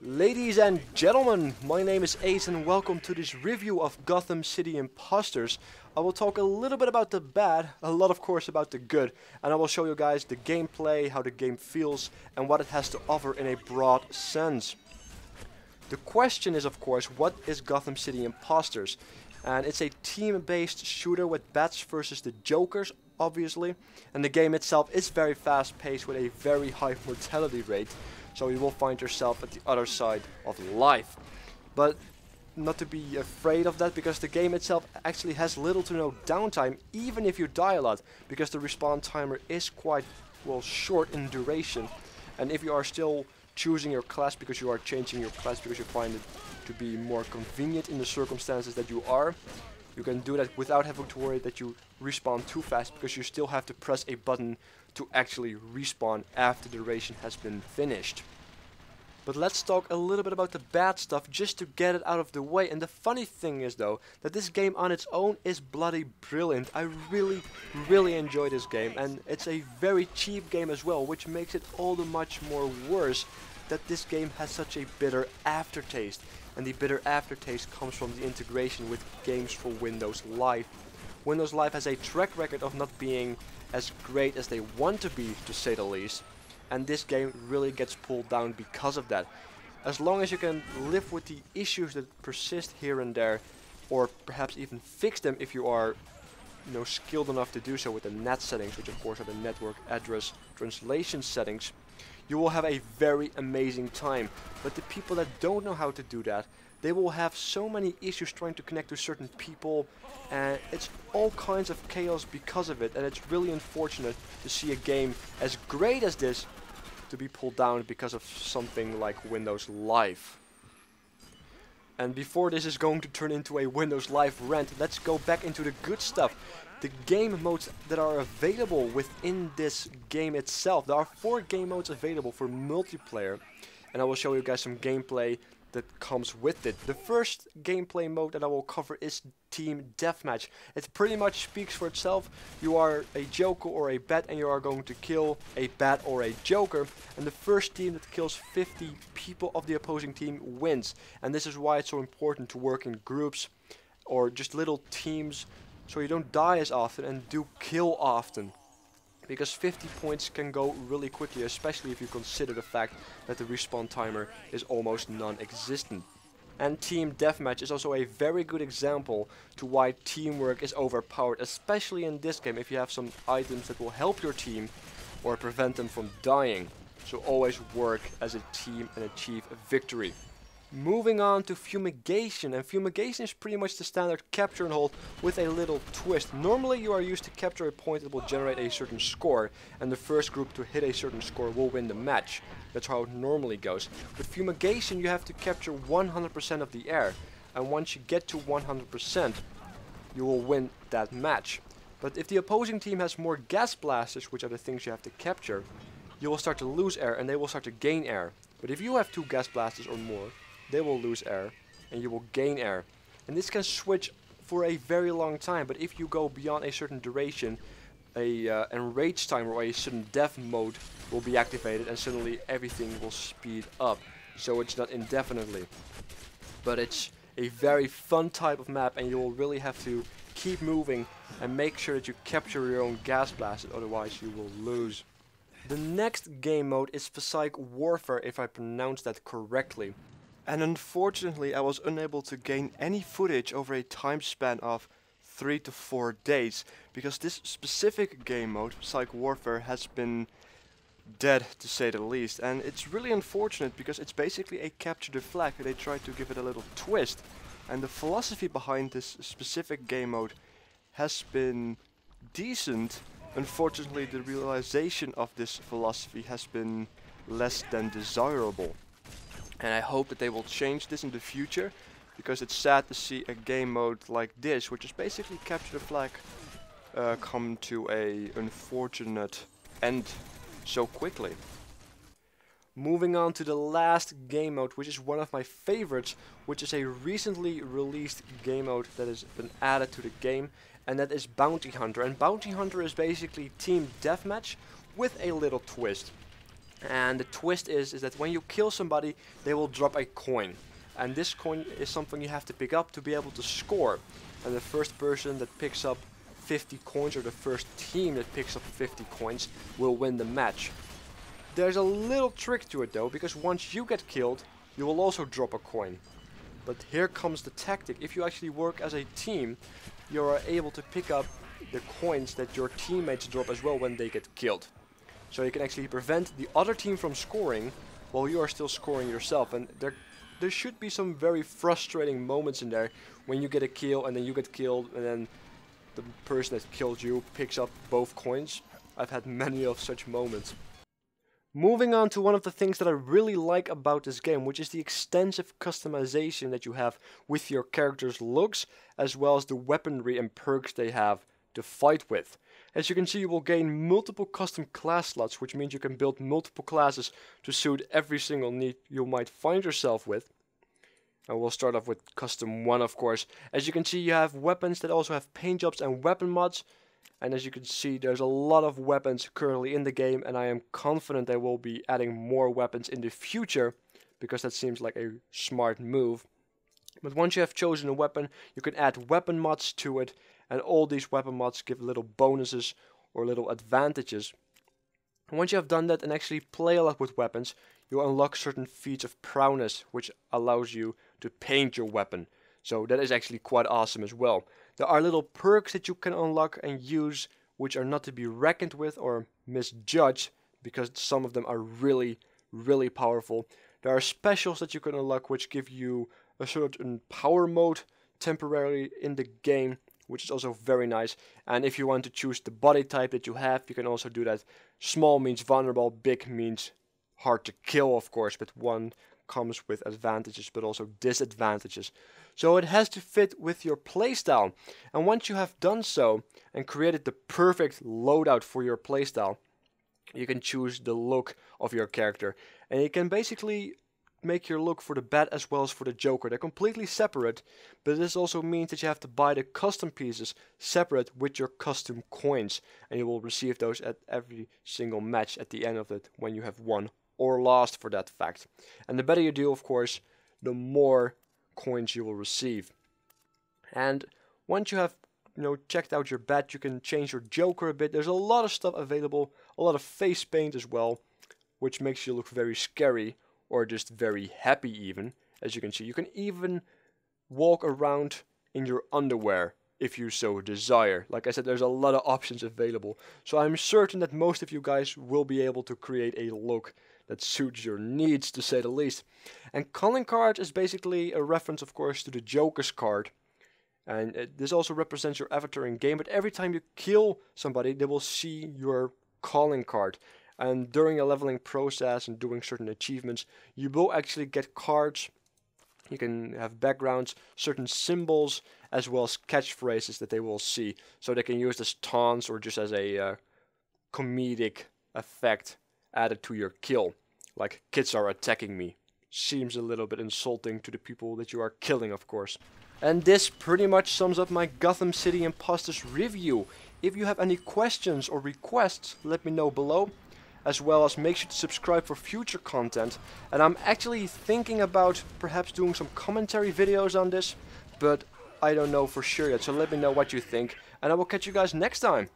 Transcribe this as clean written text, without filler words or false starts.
Ladies and gentlemen, my name is Ace and welcome to this review of Gotham City Impostors. I will talk a little bit about the bad, a lot of course about the good, and I will show you guys the gameplay, how the game feels, and what it has to offer in a broad sense. The question is of course, what is Gotham City Impostors? And it's a team-based shooter with bats versus the Jokers, obviously, and the game itself is very fast-paced with a very high mortality rate. So you will find yourself at the other side of life. But not to be afraid of that, because the game itself actually has little to no downtime, even if you die a lot, because the respawn timer is quite, well, short in duration. And if you are still choosing your class because you are changing your class because you find it to be more convenient in the circumstances that you are, you can do that without having to worry that you respawn too fast, because you still have to press a button to actually respawn after the duration has been finished. But let's talk a little bit about the bad stuff just to get it out of the way. And the funny thing is though, that this game on its own is bloody brilliant. I really enjoy this game, and it's a very cheap game as well, which makes it all the much more worse that this game has such a bitter aftertaste. And the bitter aftertaste comes from the integration with games for Windows Live. Windows Live has a track record of not being as great as they want to be, to say the least, and this game really gets pulled down because of that. As long as you can live with the issues that persist here and there, or perhaps even fix them if you are, skilled enough to do so with the NAT settings, which of course are the network address translation settings, you will have a very amazing time. But the people that don't know how to do that, they will have so many issues trying to connect to certain people, and it's all kinds of chaos because of it. And it's really unfortunate to see a game as great as this to be pulled down because of something like Windows Live. And before this is going to turn into a Windows Live rant, let's go back into the good stuff. The game modes that are available within this game itself. There are 4 game modes available for multiplayer, and I will show you guys some gameplay that comes with it. The first gameplay mode that I will cover is Team Deathmatch. It pretty much speaks for itself. You are a Joker or a bat, and you are going to kill a bat or a Joker, and the first team that kills 50 people of the opposing team wins. And this is why it's so important to work in groups or just little teams, so you don't die as often and do kill often. Because 50 points can go really quickly, especially if you consider the fact that the respawn timer is almost non-existent. And Team Deathmatch is also a very good example to why teamwork is overpowered, especially in this game if you have some items that will help your team or prevent them from dying. So always work as a team and achieve a victory. Moving on to Fumigation, and Fumigation is pretty much the standard capture and hold with a little twist. Normally you are used to capture a point that will generate a certain score, and the first group to hit a certain score will win the match. That's how it normally goes. With Fumigation you have to capture 100% of the air, and once you get to 100% you will win that match. But if the opposing team has more gas blasters, which are the things you have to capture, you will start to lose air and they will start to gain air. But if you have 2 gas blasters or more, they will lose air and you will gain air. And this can switch for a very long time, but if you go beyond a certain duration, a enrage timer or a sudden death mode will be activated, and suddenly everything will speed up. So it's not indefinitely. But it's a very fun type of map, and you will really have to keep moving and make sure that you capture your own gas blasters, otherwise you will lose. The next game mode is Psych Warfare, if I pronounce that correctly. And unfortunately I was unable to gain any footage over a time span of 3 to 4 days, because this specific game mode, Psych Warfare, has been dead to say the least. And it's really unfortunate because it's basically a capture the flag. They tried to give it a little twist, and the philosophy behind this specific game mode has been decent. Unfortunately the realization of this philosophy has been less than desirable. And I hope that they will change this in the future, because it's sad to see a game mode like this, which is basically capture the flag, come to a unfortunate end so quickly. Moving on to the last game mode, which is one of my favorites, which is a recently released game mode that has been added to the game, and that is Bounty Hunter. And Bounty Hunter is basically Team Deathmatch with a little twist. And the twist is that when you kill somebody, they will drop a coin. And this coin is something you have to pick up to be able to score. And the first person that picks up 50 coins, or the first team that picks up 50 coins, will win the match. There's a little trick to it though, because once you get killed, you will also drop a coin. But here comes the tactic. If you actually work as a team, you are able to pick up the coins that your teammates drop as well when they get killed. So you can actually prevent the other team from scoring while you are still scoring yourself. And there should be some very frustrating moments in there when you get a kill and then you get killed and then the person that killed you picks up both coins. I've had many of such moments. Moving on to one of the things that I really like about this game, which is the extensive customization that you have with your character's looks, as well as the weaponry and perks they have to fight with. As you can see, you will gain multiple custom class slots, which means you can build multiple classes to suit every single need you might find yourself with. And we'll start off with custom 1, of course. As you can see, you have weapons that also have paint jobs and weapon mods. And as you can see, there's a lot of weapons currently in the game, and I am confident they will be adding more weapons in the future, because that seems like a smart move. But once you have chosen a weapon, you can add weapon mods to it, and all these weapon mods give little bonuses or little advantages. And once you have done that and actually play a lot with weapons, you unlock certain feats of prowess, which allows you to paint your weapon. So that is actually quite awesome as well. There are little perks that you can unlock and use, which are not to be reckoned with or misjudged, because some of them are really, really powerful. There are specials that you can unlock which give you a certain power mode temporarily in the game, which is also very nice. And if you want to choose the body type that you have, you can also do that. Small means vulnerable, big means hard to kill, of course, but one comes with advantages but also disadvantages. So it has to fit with your playstyle. And once you have done so and created the perfect loadout for your playstyle, you can choose the look of your character. And you can basically make your look for the Bat as well as for the Joker. They're completely separate, but this also means that you have to buy the custom pieces separate with your custom coins. And you will receive those at every single match at the end of it when you have won or lost, for that fact. And the better you do, of course, the more coins you will receive. And once you have checked out your Bat, you can change your Joker a bit. There's a lot of stuff available, a lot of face paint as well, which makes you look very scary or just very happy even. As you can see, you can even walk around in your underwear if you so desire. Like I said, there's a lot of options available. So I'm certain that most of you guys will be able to create a look that suits your needs, to say the least. And calling card is basically a reference, of course, to the Joker's card. And this also represents your avatar in game, but every time you kill somebody, they will see your calling card. And during a leveling process and doing certain achievements, you will actually get cards. You can have backgrounds, certain symbols, as well as catchphrases that they will see. So they can use as taunts or just as a comedic effect added to your kill. Like, kids are attacking me. Seems a little bit insulting to the people that you are killing, of course. And this pretty much sums up my Gotham City Impostors review. If you have any questions or requests, let me know below. As well as make sure to subscribe for future content. And I'm actually thinking about perhaps doing some commentary videos on this, but I don't know for sure yet, so let me know what you think, and I will catch you guys next time.